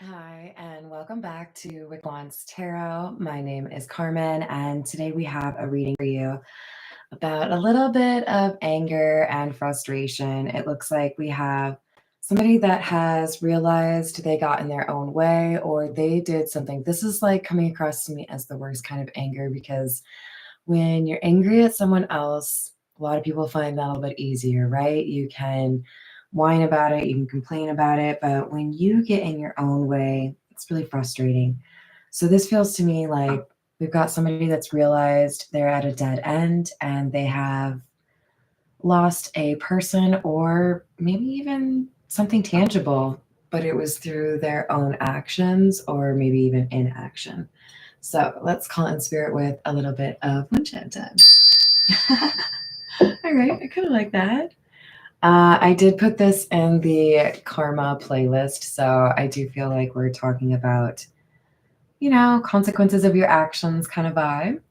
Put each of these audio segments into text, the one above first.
Hi, and welcome back to Wigwan's Tarot. My name is Carmen, and today we have a reading for you about a little bit of anger and frustration. It looks like we have somebody that has realized they got in their own way or they did something. This is like coming across to me as the worst kind of anger because when you're angry at someone else, a lot of people find that a little bit easier, right? You can whine about it, you can complain about it, but when you get in your own way, it's really frustrating. So this feels to me like we've got somebody that's realized they're at a dead end and they have lost a person or maybe even something tangible, but it was through their own actions or maybe even inaction. So let's call in spirit with a little bit of one chat time. All right, I kind of like that. I did put this in the karma playlist, so I do feel like we're talking about, consequences of your actions kind of vibe.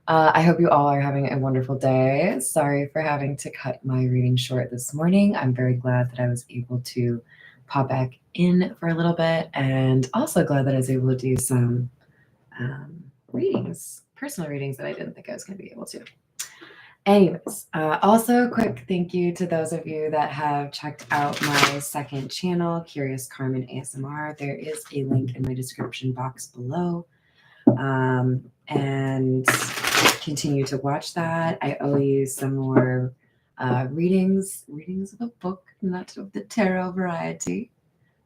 I hope you all are having a wonderful day. Sorry for having to cut my reading short this morning. I'm very glad that I was able to pop back in for a little bit, and also glad that I was able to do some readings, personal readings that I didn't think I was going to be able to. Anyways, also quick thank you to those of you that have checked out my second channel, Curious Carmen ASMR. There is a link in my description box below. And continue to watch that. I owe you some more readings of a book, not of the tarot variety.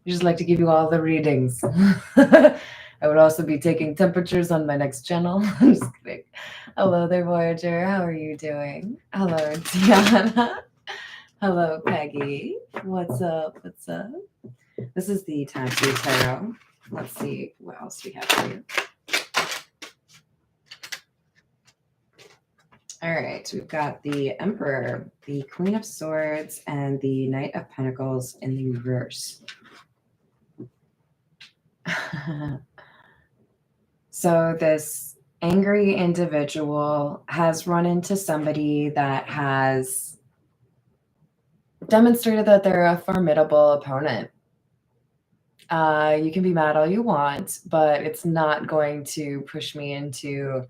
I just like to give you all the readings. I would also be taking temperatures on my next channel. I'm just kidding. Hello there, Voyager. How are you doing? Hello, Tiana. Hello, Peggy. What's up? What's up? This is the Tattoo Tarot. Let's see what else we have for you. All right, we've got the Emperor, the Queen of Swords, and the Knight of Pentacles in the reverse. So this angry individual has run into somebody that has demonstrated that they're a formidable opponent. You can be mad all you want, but it's not going to push me into,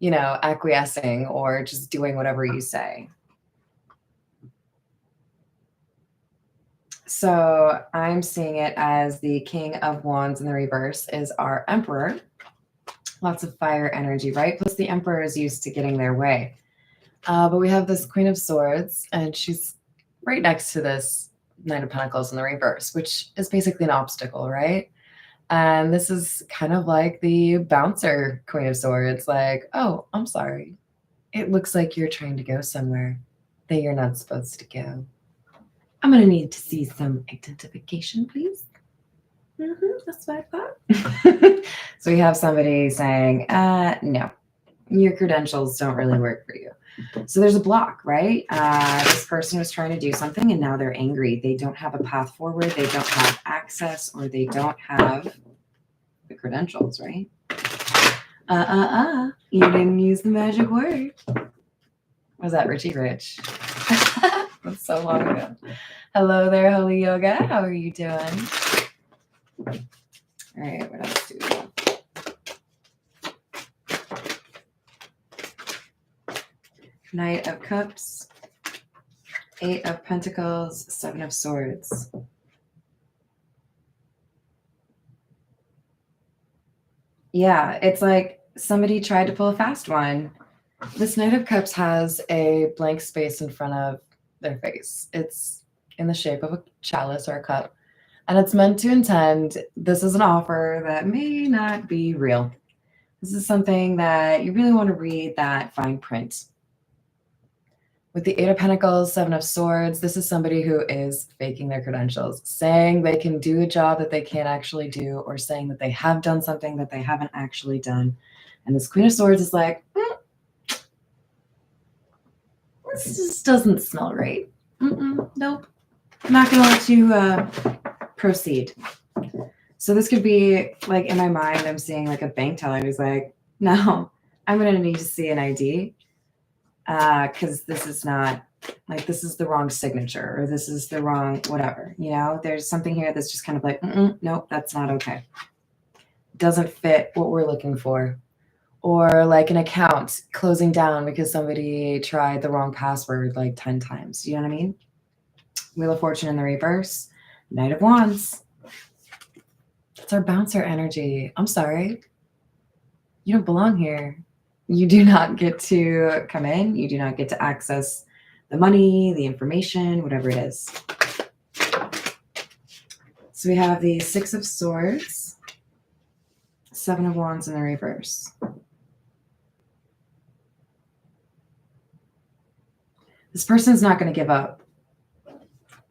acquiescing or just doing whatever you say. So I'm seeing it as the King of Wands in the reverse is our Emperor. Lots of fire energy, right? Plus the Emperor is used to getting their way. But we have this Queen of Swords, and she's right next to this Knight of Pentacles in the reverse, which is basically an obstacle, right? And this is kind of like the bouncer Queen of Swords, like, oh, I'm sorry. It looks like you're trying to go somewhere that you're not supposed to go. I'm going to need to see some identification, please. That's what I thought. So we have somebody saying, no, your credentials don't really work for you. So there's a block, right? This person was trying to do something and now they're angry. They don't have a path forward. They don't have access or they don't have the credentials, right? You didn't use the magic word. Was that Richie Rich? That's so long ago. Hello there, Holy Yoga. How are you doing? All right, what else do we have? Knight of Cups, Eight of Pentacles, Seven of Swords. Yeah, it's like somebody tried to pull a fast one. This Knight of Cups has a blank space in front of their face. It's in the shape of a chalice or a cup. And it's meant to intend, this is an offer that may not be real. This is something that you really want to read that fine print. With the Eight of Pentacles, Seven of Swords, this is somebody who is faking their credentials, saying they can do a job that they can't actually do, or saying that they have done something that they haven't actually done. And this Queen of Swords is like, this just doesn't smell right. Nope. I'm not going to let you proceed. So this could be like in my mind, I'm seeing like a bank teller who's like, no, I'm going to need to see an ID because this is not Like this is the wrong signature or this is the wrong whatever, you know, there's something here that's just kind of like, nope, that's not okay. Doesn't fit what we're looking for. Or like an account closing down because somebody tried the wrong password like 10 times. You know what I mean? Wheel of Fortune in the reverse, Knight of Wands. It's our bouncer energy. I'm sorry. You don't belong here. You do not get to come in. You do not get to access the money, the information, whatever it is. So we have the Six of Swords, Seven of Wands in the reverse. This person's not going to give up.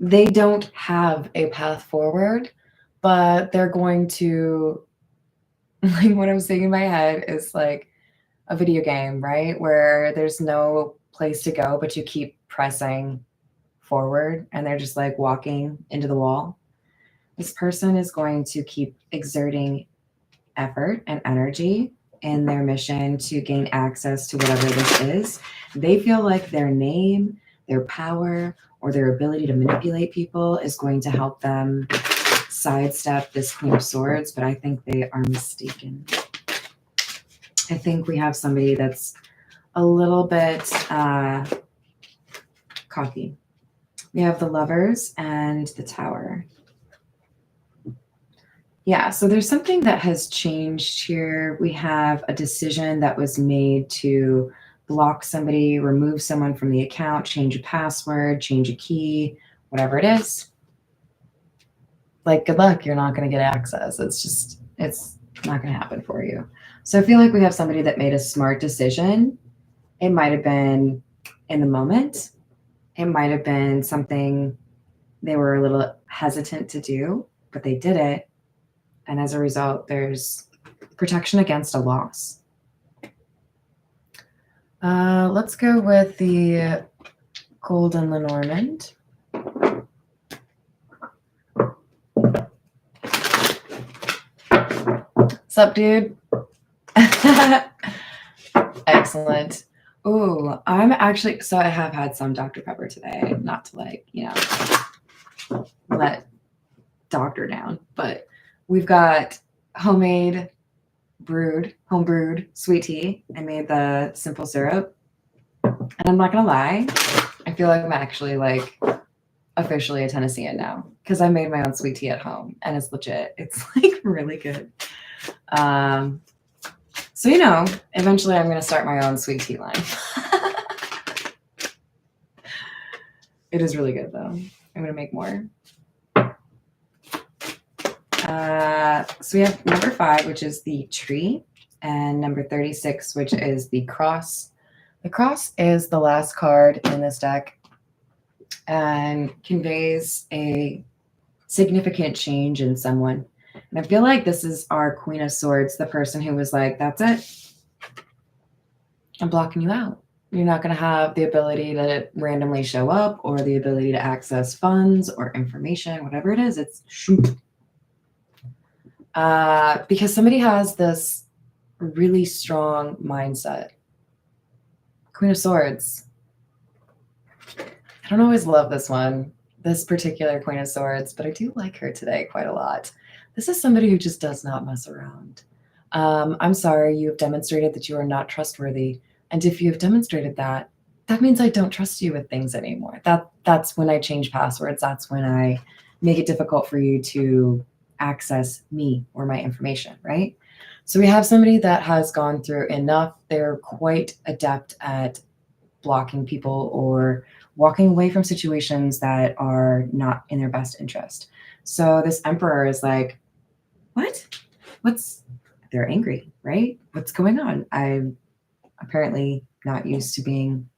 They don't have a path forward, but they're going to, like what I'm saying in my head is like a video game, right? Where there's no place to go, but you keep pressing forward and they're just like walking into the wall. This person is going to keep exerting effort and energy in their mission to gain access to whatever this is. They feel like their name, their power, or their ability to manipulate people is going to help them sidestep this Queen of Swords, but I think they are mistaken. I think we have somebody that's a little bit cocky. We have the Lovers and the Tower. Yeah, so there's something that has changed here. We have a decision that was made to block somebody, remove someone from the account, change a password, change a key, whatever it is. Like, good luck, you're not going to get access. It's not going to happen for you. So I feel like we have somebody that made a smart decision. It might have been in the moment. It might have been something they were a little hesitant to do, but they did it. And as a result, there's protection against a loss. Let's go with the Golden Lenormand. What's up, dude? Excellent. Ooh, I'm actually, so I have had some Dr. Pepper today, not to like, you know, let doctor down, but we've got home brewed sweet tea. I made the simple syrup. And I'm not going to lie, I feel like I'm actually like officially a Tennessean now because I made my own sweet tea at home and it's legit. It's like really good. So, you know, eventually I'm going to start my own sweet tea line. It is really good though. I'm going to make more. So we have number 5, which is the tree, and number 36, which is the cross. The cross is the last card in this deck and conveys a significant change in someone. And I feel like this is our Queen of Swords, the person who was like, that's it. I'm blocking you out. You're not going to have the ability to randomly show up or the ability to access funds or information, whatever it is. It's shoot. Because somebody has this really strong mindset. Queen of Swords. I don't always love this particular Queen of Swords, but I do like her today quite a lot. This is somebody who just does not mess around. I'm sorry, you have demonstrated that you are not trustworthy. And if you have demonstrated that, that means I don't trust you with things anymore. That's when I change passwords. That's when I make it difficult for you to access me or my information, right? So we have somebody that has gone through enough. They're quite adept at blocking people or walking away from situations that are not in their best interest. So this Emperor is like, what? They're angry, right? What's going on? I'm apparently not used to being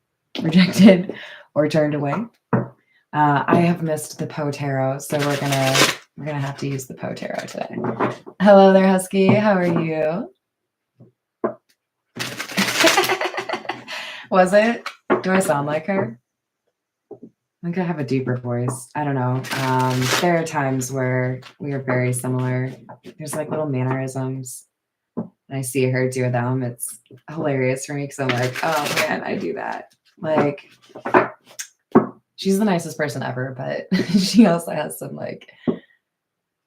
rejected or turned away. I have missed the Poe Tarot, so we're gonna have to use the Poe Tarot today. Hello there, Husky. How are you? Was it? Do I sound like her? I think I have a deeper voice. I don't know. There are times where we are very similar. There's like little mannerisms. And I see her do them. It's hilarious for me because I'm like, oh man, I do that. Like, she's the nicest person ever, but she also has some like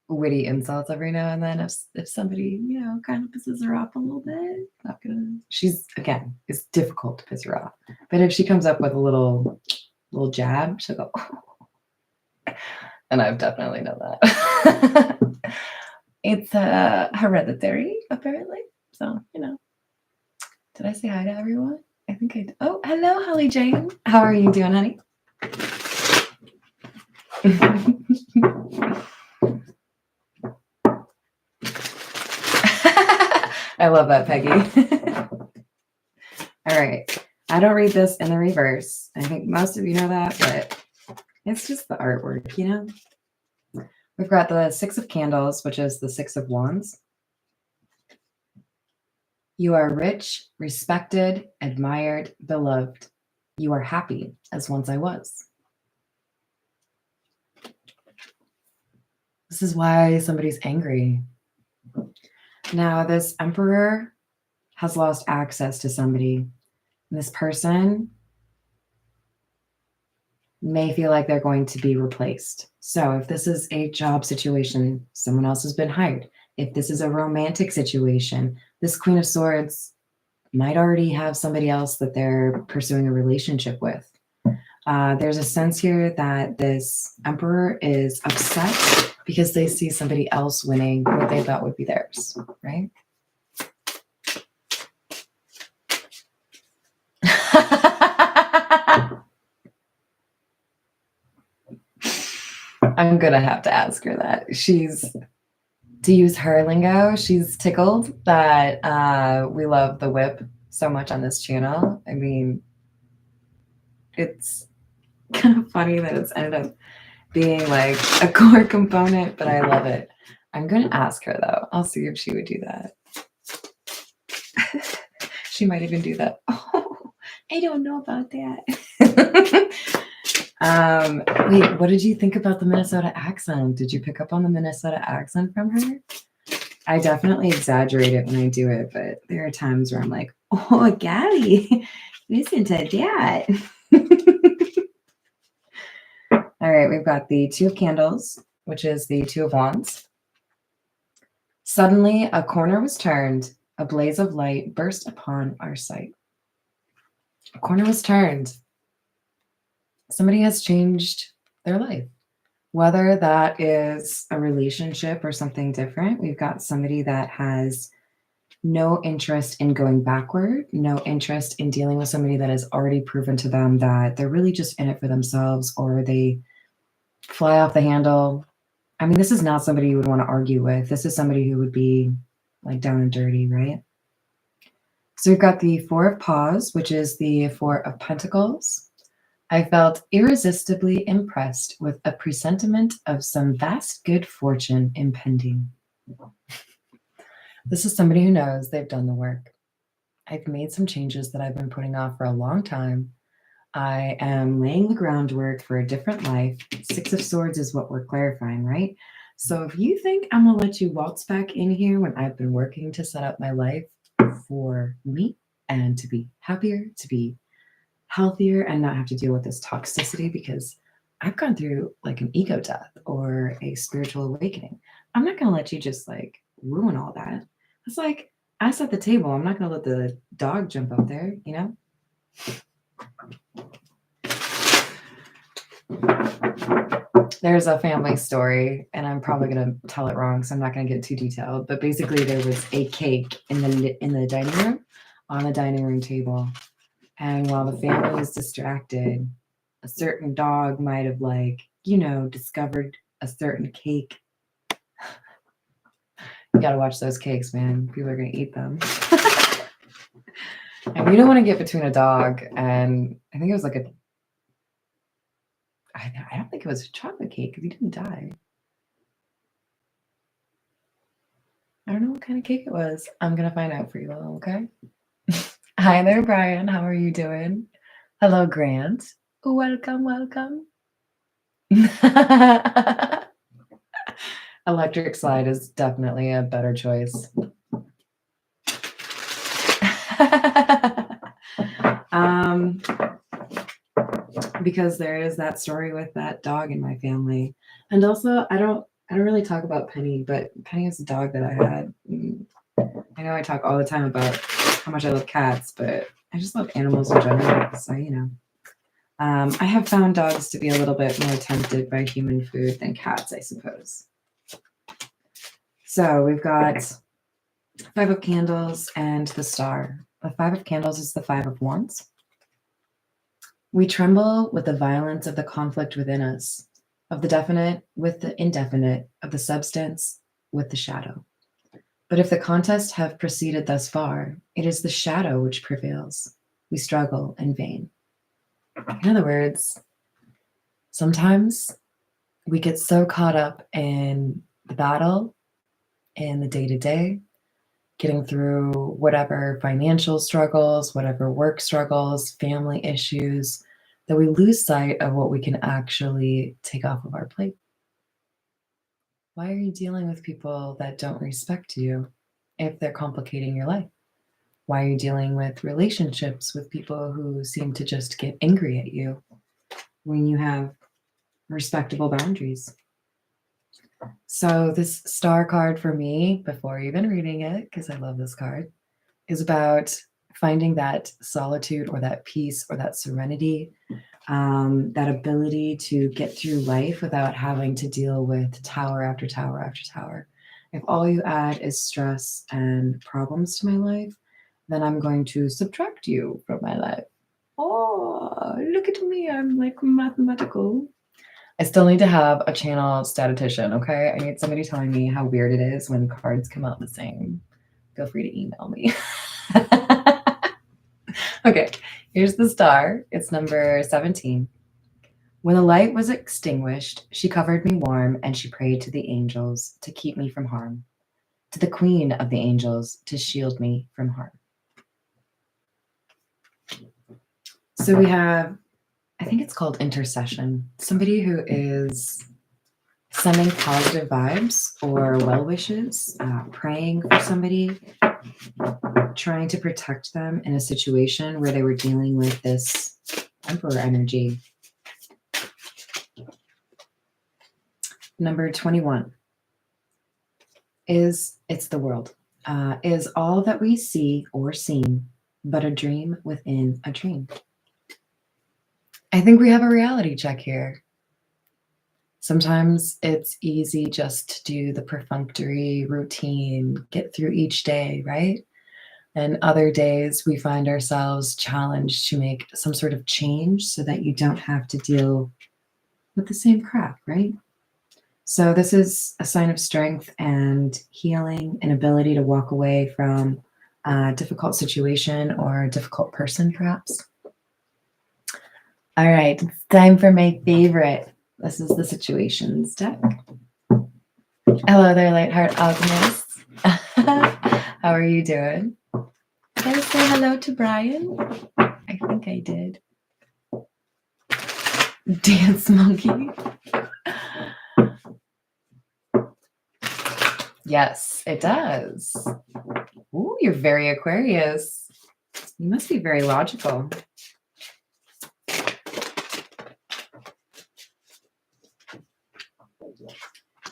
witty insults every now and then. If somebody, you know, kind of pisses her off a little bit, not gonna. She's again, it's difficult to piss her off, but if she comes up with a little jab, she'll go. And I've definitely known that. It's hereditary, apparently. So, you know. Did I say hi to everyone? I think I did. Oh, hello, Holly Jane. How are you doing, honey? I love that, Peggy. All right. I don't read this in the reverse. I think most of you know that, but it's just the artwork, you know? We've got the Six of Candles, which is the Six of Wands. You are rich, respected, admired, beloved. You are happy, as once I was. This is why somebody's angry. Now, this Emperor has lost access to somebody. This person may feel like they're going to be replaced. So if this is a job situation, someone else has been hired. If this is a romantic situation, this Queen of Swords might already have somebody else that they're pursuing a relationship with. There's a sense here that this Emperor is upset because they see somebody else winning what they thought would be theirs, right? I'm gonna have to ask her that. To use her lingo, she's tickled that we love the whip so much on this channel. I mean, it's kind of funny that it's ended up being like a core component, but I love it. I'm gonna ask her though. I'll see if she would do that. She might even do that. Oh, I don't know about that. Wait, what did you think about the Minnesota accent? Did you pick up on the Minnesota accent from her? I definitely exaggerate it when I do it, but there are times where I'm like, oh, Gabby, listen to that. All right, we've got the Two of Candles, which is the Two of Wands. Suddenly, a corner was turned. A blaze of light burst upon our sight. A corner was turned. Somebody has changed their life. Whether that is a relationship or something different, we've got somebody that has no interest in going backward, no interest in dealing with somebody that has already proven to them that they're really just in it for themselves, or they fly off the handle. I mean, this is not somebody you would want to argue with. This is somebody who would be like down and dirty, right? So we've got the Four of Paws, which is the Four of Pentacles. I felt irresistibly impressed with a presentiment of some vast good fortune impending. This is somebody who knows they've done the work. I've made some changes that I've been putting off for a long time. I am laying the groundwork for a different life. Six of Swords is what we're clarifying, right? So if you think I'm going to let you waltz back in here when I've been working to set up my life for me and to be happier, to be healthier, and not have to deal with this toxicity, because I've gone through like an ego death or a spiritual awakening. I'm not going to let you just like ruin all that. It's like I set the table. I'm not going to let the dog jump up there, you know? There's a family story, and I'm probably going to tell it wrong, so I'm not going to get too detailed. But basically, there was a cake in the dining room, on the dining room table. And while the family was distracted, a certain dog might have, like, you know, discovered a certain cake. You got to watch those cakes, man. People are going to eat them. And you don't want to get between a dog and I think it was like I don't think it was a chocolate cake because he didn't die. I don't know what kind of cake it was. I'm going to find out for you all, okay? Hi there, Brian. How are you doing? Hello, Grant. Welcome, welcome. Electric slide is definitely a better choice. because there is that story with that dog in my family. And also, I don't really talk about Penny, but Penny is a dog that I had. I know I talk all the time about how much I love cats, but I just love animals in general. So, I have found dogs to be a little bit more tempted by human food than cats, I suppose. So we've got Five of Candles and the Star. The Five of Candles is the Five of Wands. We tremble with the violence of the conflict within us, of the definite with the indefinite, of the substance with the shadow. But if the contest have proceeded thus far, it is the shadow which prevails. We struggle in vain. In other words, sometimes we get so caught up in the battle, in the day-to-day, getting through whatever financial struggles, whatever work struggles, family issues, that we lose sight of what we can actually take off of our plate. Why are you dealing with people that don't respect you if they're complicating your life? Why are you dealing with relationships with people who seem to just get angry at you when you have respectable boundaries? So this star card for me, before even reading it, because I love this card, is about finding that solitude or that peace or that serenity, that ability to get through life without having to deal with tower after tower after tower. If all you add is stress and problems to my life, then I'm going to subtract you from my life. Oh, look at me. I'm like mathematical. I still need to have a channel statistician, okay? I need somebody telling me how weird it is when cards come out the same. Feel free to email me. Okay, here's the star. It's number 17. When the light was extinguished, she covered me warm and she prayed to the angels to keep me from harm, to the queen of the angels to shield me from harm. So we have, I think it's called intercession, somebody who is sending positive vibes or well wishes, praying for somebody, trying to protect them in a situation where they were dealing with this emperor energy. Number 21 is it's the world. Is all that we see or seem but a dream within a dream? I think we have a reality check here. Sometimes it's easy just to do the perfunctory routine, get through each day, right? And other days we find ourselves challenged to make some sort of change so that you don't have to deal with the same crap, right? So this is a sign of strength and healing, an ability to walk away from a difficult situation or a difficult person, perhaps. All right, it's time for my favorite. This is the situations deck. Hello there, Lightheart Alchemists. How are you doing? Did I say hello to Brian? I think I did. Dance monkey. Yes, it does. Ooh, you're very Aquarius. You must be very logical.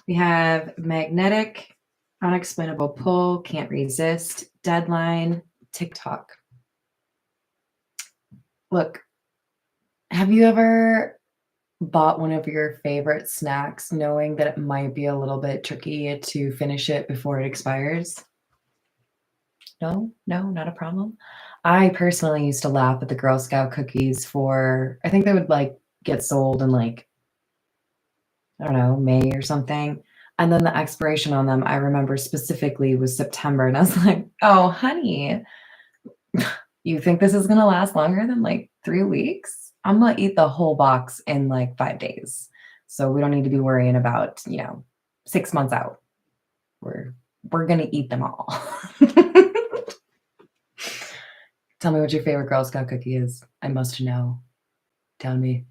We have magnetic, unexplainable pull, can't resist, deadline, TikTok. Look, have you ever bought one of your favorite snacks knowing that it might be a little bit tricky to finish it before it expires? No, not a problem. I personally used to laugh at the Girl Scout cookies for, I think they would like get sold in like, I don't know, May or something. And then the expiration on them, I remember specifically was September. And I was like, oh, honey, you think this is going to last longer than like 3 weeks? I'm going to eat the whole box in like 5 days. So we don't need to be worrying about, 6 months out. We're going to eat them all. Tell me what your favorite Girl Scout cookie is. I must know. Tell me.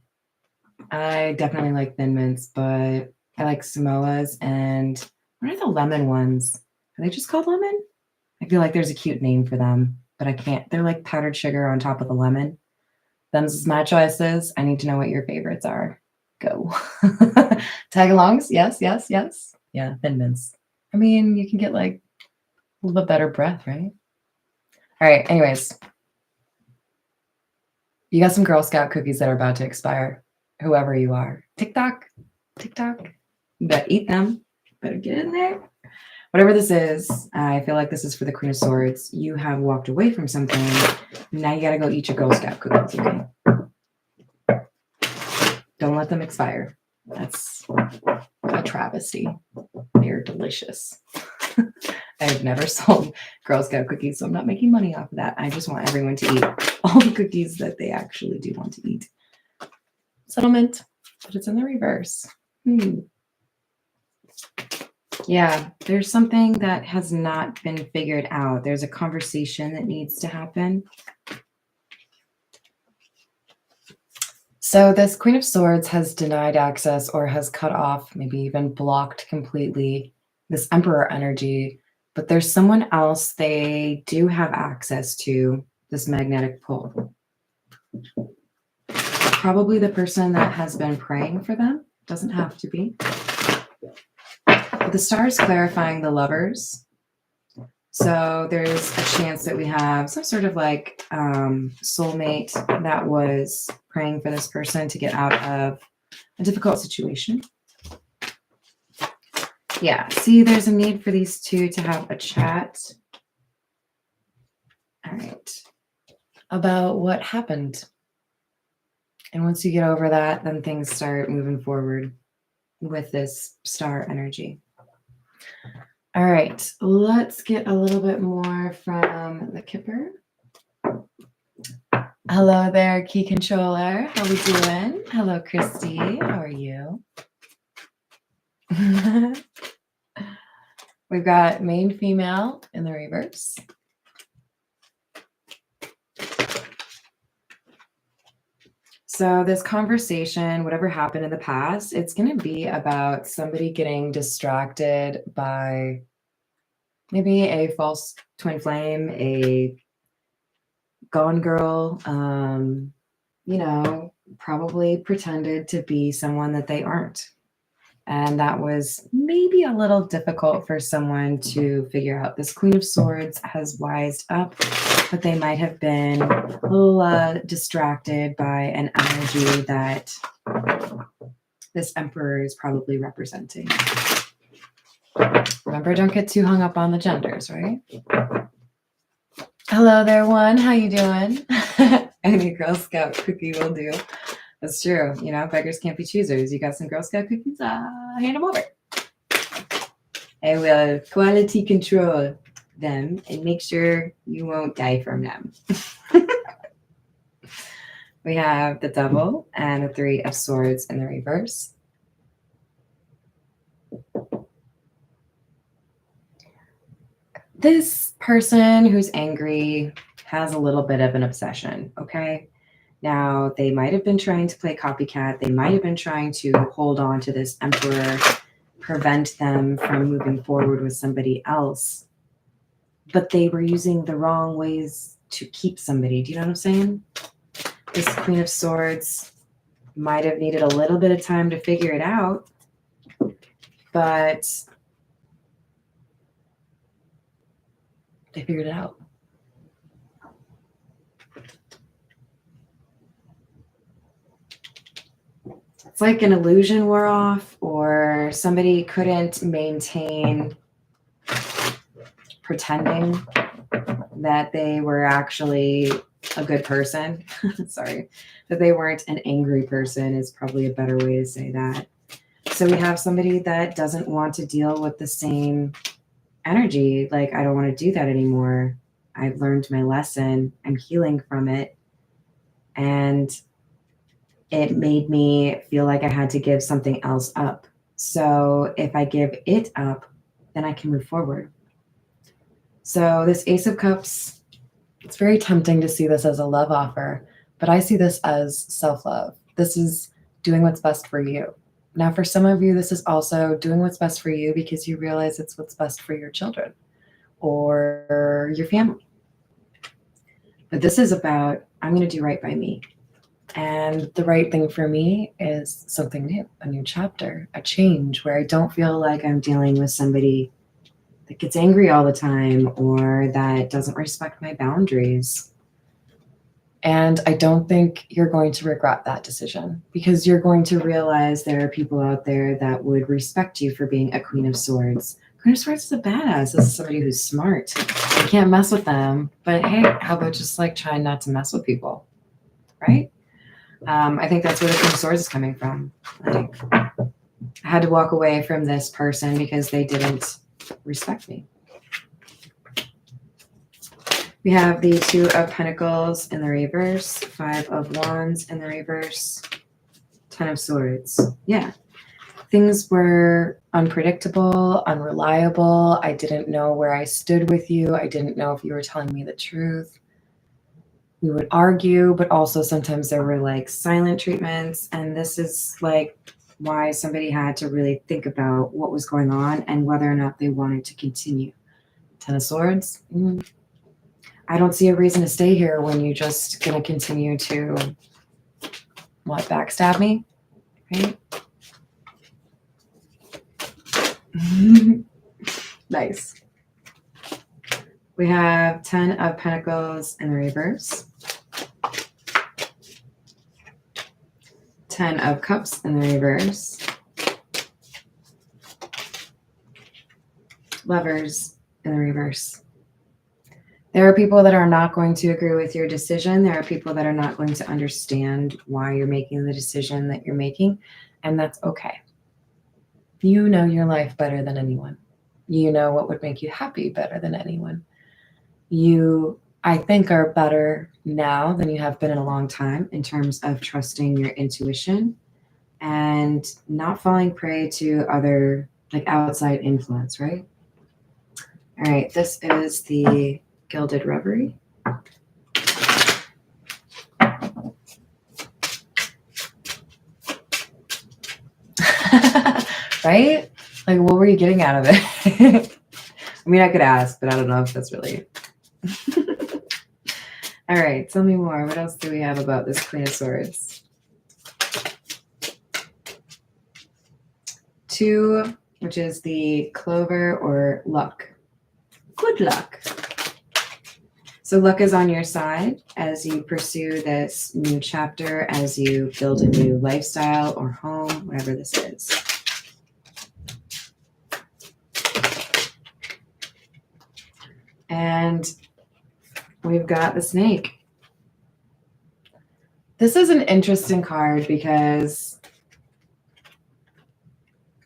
I definitely like Thin Mints, but I like Samoas and what are the lemon ones? Are they just called lemon? I feel like there's a cute name for them, but I can't. They're like powdered sugar on top of the lemon. Them's is my choices. I need to know what your favorites are. Go. Tag-alongs? Yes, yes, yes. Yeah, Thin Mints. I mean, you can get like a little bit better breath, right? All right, anyways. You got some Girl Scout cookies that are about to expire. Whoever you are. TikTok. You better eat them. Better get in there. Whatever this is, I feel like this is for the Queen of Swords. You have walked away from something. Now you got to go eat your Girl Scout cookies, okay? Don't let them expire. That's a travesty. They're delicious. I've never sold Girl Scout cookies, so I'm not making money off of that. I just want everyone to eat all the cookies that they actually do want to eat. Settlement, but it's in the reverse. Yeah, there's something that has not been figured out. There's a conversation that needs to happen. So this Queen of Swords has denied access or has cut off, maybe even blocked completely this Emperor energy, but there's someone else they do have access to this magnetic pull. Probably the person that has been praying for them. Doesn't have to be. But the star is clarifying the Lovers. So there's a chance that we have some sort of like soulmate that was praying for this person to get out of a difficult situation. Yeah, see, there's a need for these two to have a chat. All right. About what happened. And once you get over that, then things start moving forward with this star energy. All right, let's get a little bit more from the Kipper. Hello there, Key Controller. How we doing? Hello, Christy. How are you? We've got main female in the reverse. So this conversation, whatever happened in the past, it's going to be about somebody getting distracted by maybe a false twin flame, a gone girl, you know, probably pretended to be someone that they aren't. And that was maybe a little difficult for someone to figure out. This Queen of Swords has wised up, but they might have been a little distracted by an energy that this Emperor is probably representing. Remember, don't get too hung up on the genders, right? Hello there, one. How you doing? Any Girl Scout cookie will do. That's true. You know, beggars can't be choosers. You got some Girl Scout cookies? Hand them over. I will quality control them and make sure you won't die from them. We have the Devil and the Three of Swords in the reverse. This person who's angry has a little bit of an obsession, okay? Now, they might have been trying to play copycat. They might have been trying to hold on to this Emperor, prevent them from moving forward with somebody else. But they were using the wrong ways to keep somebody. Do you know what I'm saying? This Queen of Swords might have needed a little bit of time to figure it out, but they figured it out. It's like an illusion wore off, or somebody couldn't maintain pretending that they were actually a good person. Sorry, that they weren't an angry person is probably a better way to say that. So we have somebody that doesn't want to deal with the same energy. Like, I don't want to do that anymore. I've learned my lesson. I'm healing from it. And it made me feel like I had to give something else up. So if I give it up, then I can move forward. So this Ace of Cups, it's very tempting to see this as a love offer, but I see this as self-love. This is doing what's best for you. Now, for some of you, this is also doing what's best for you because you realize it's what's best for your children or your family. But this is about, I'm going to do right by me. And the right thing for me is something new, a new chapter, a change where I don't feel like I'm dealing with somebody that gets angry all the time or that doesn't respect my boundaries. And I don't think you're going to regret that decision, because you're going to realize there are people out there that would respect you for being a Queen of Swords. Queen of Swords is a badass. This is somebody who's smart. You can't mess with them. But hey, how about just like trying not to mess with people, right? I think that's where the Queen of Swords is coming from. Like, I had to walk away from this person because they didn't respect me. We have the Two of Pentacles in the reverse, Five of Wands in the reverse, Ten of Swords. Yeah. Things were unpredictable, unreliable. I didn't know where I stood with you. I didn't know if you were telling me the truth. We would argue, but also sometimes there were like silent treatments. And this is like why somebody had to really think about what was going on and whether or not they wanted to continue. Ten of Swords. I don't see a reason to stay here when you're just going to continue to, what, backstab me, right? Nice. We have Ten of Pentacles in the reverse. Ten of Cups in the reverse. Lovers in the reverse. There are people that are not going to agree with your decision. There are people that are not going to understand why you're making the decision that you're making, and that's okay. You know your life better than anyone. You know what would make you happy better than anyone. You, I think, are better now than you have been in a long time in terms of trusting your intuition and not falling prey to other, like, outside influence, right? All right, this is the Gilded Reverie. Right? Like, what were you getting out of it? I mean, I could ask, but I don't know if that's really... All right, tell me more. What else do we have about this Queen of Swords? Two, which is the Clover or luck. Good luck. So luck is on your side as you pursue this new chapter, as you build a new lifestyle or home, whatever this is. And we've got the Snake. This is an interesting card because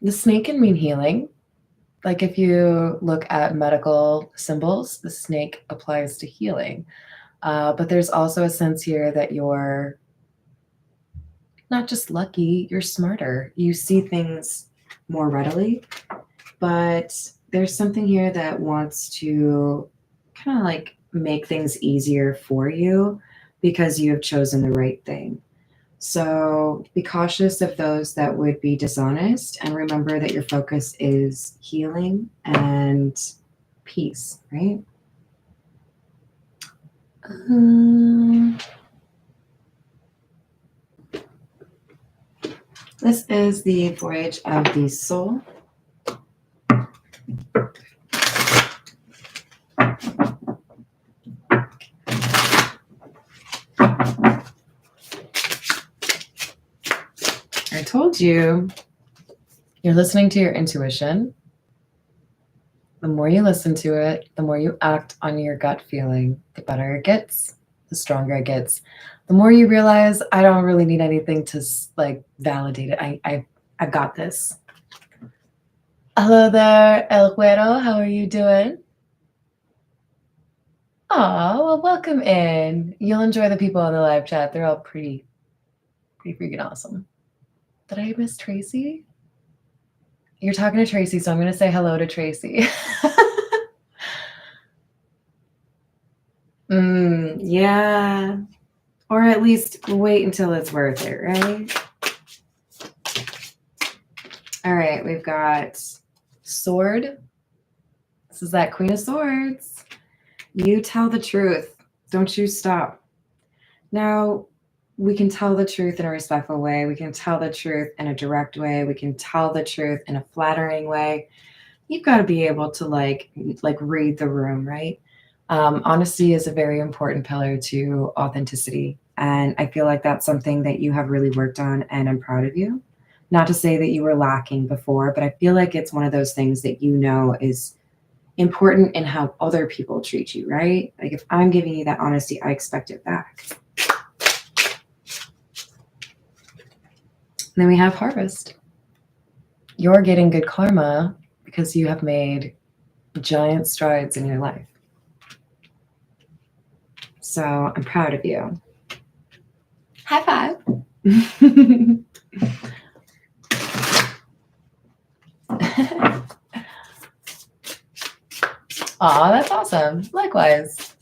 the snake can mean healing. Like if you look at medical symbols, the snake applies to healing. But there's also a sense here that you're not just lucky, you're smarter. You see things more readily. But there's something here that wants to kind of like make things easier for you because you have chosen the right thing. So be cautious of those that would be dishonest, and remember that your focus is healing and peace, right? This is the Voyage of the Soul. I told you, you're listening to your intuition. The more you listen to it, the more you act on your gut feeling, the better it gets, the stronger it gets. The more you realize, I don't really need anything to like validate it. I've got this. Hello there, El Güero. How are you doing? Aw, well, welcome in. You'll enjoy the people in the live chat. They're all pretty freaking awesome. Did I miss Tracy? You're talking to Tracy, so I'm going to say hello to Tracy. Yeah. Or at least wait until it's worth it, right? All right, we've got Sword. This is that Queen of Swords. You tell the truth. Don't you stop. Now, we can tell the truth in a respectful way. We can tell the truth in a direct way. We can tell the truth in a flattering way. You've got to be able to like read the room, right? Honesty is a very important pillar to authenticity. And I feel like that's something that you have really worked on, and I'm proud of you. Not to say that you were lacking before, but I feel like it's one of those things that you know is important in how other people treat you, right? Like if I'm giving you that honesty, I expect it back. And then we have harvest. You're getting good karma because you have made giant strides in your life. So I'm proud of you. High five. Aw, that's awesome. Likewise.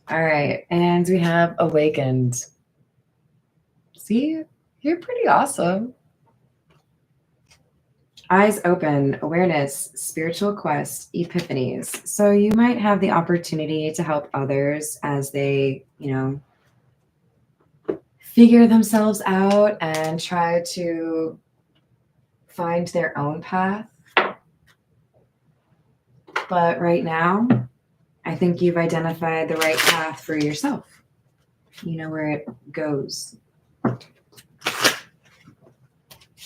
All right, and we have awakened. See, you're pretty awesome. Eyes open, awareness, spiritual quest, epiphanies. So you might have the opportunity to help others as they, figure themselves out and try to find their own path. But right now, I think you've identified the right path for yourself. You know where it goes. All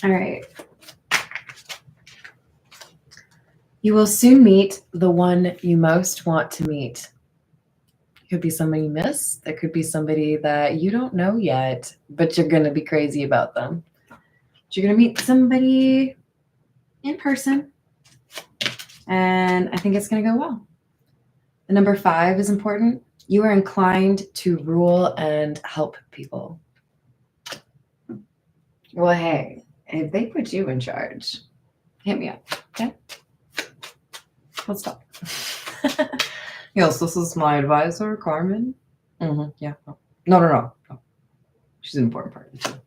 right. You will soon meet the one you most want to meet. It could be somebody you miss. It could be somebody that you don't know yet, but you're going to be crazy about them. You're going to meet somebody in person, and I think it's going to go well. The number 5 is important. You are inclined to rule and help people. Well, hey, if they put you in charge, hit me up, okay? Let's talk. Yes, this is my advisor, Carmen. Yeah. No. She's an important part of it.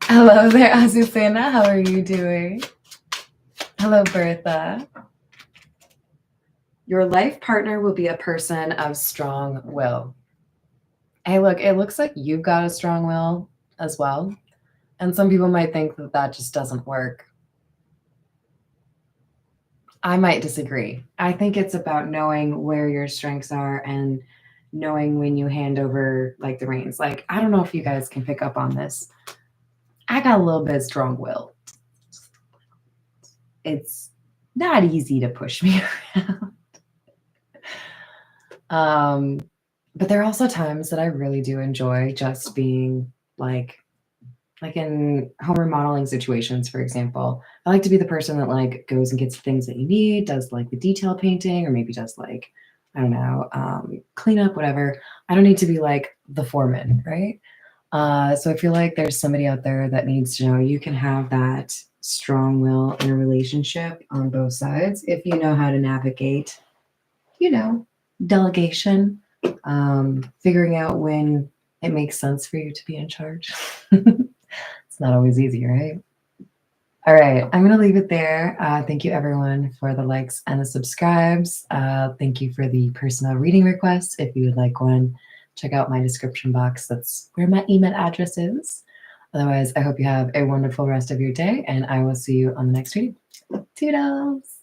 Hello there, Azucena. How are you doing? Hello, Bertha. Your life partner will be a person of strong will. Hey, look, it looks like you've got a strong will as well. And some people might think that that just doesn't work. I might disagree. I think it's about knowing where your strengths are and knowing when you hand over like the reins. Like, I don't know if you guys can pick up on this. I got a little bit of strong will. It's not easy to push me around. But there are also times that I really do enjoy just being like in home remodeling situations, for example. I like to be the person that like goes and gets the things that you need, does like the detail painting, or maybe does like, I don't know, clean up, whatever. I don't need to be like the foreman, right? So I feel like there's somebody out there that needs to know you can have that strong will in a relationship on both sides if you know how to navigate, delegation, figuring out when it makes sense for you to be in charge. It's not always easy, right? All right, I'm going to leave it there. Thank you, everyone, for the likes and the subscribes. Thank you for the personal reading requests. If you would like one, check out my description box. That's where my email address is. Otherwise, I hope you have a wonderful rest of your day, and I will see you on the next reading. Toodles!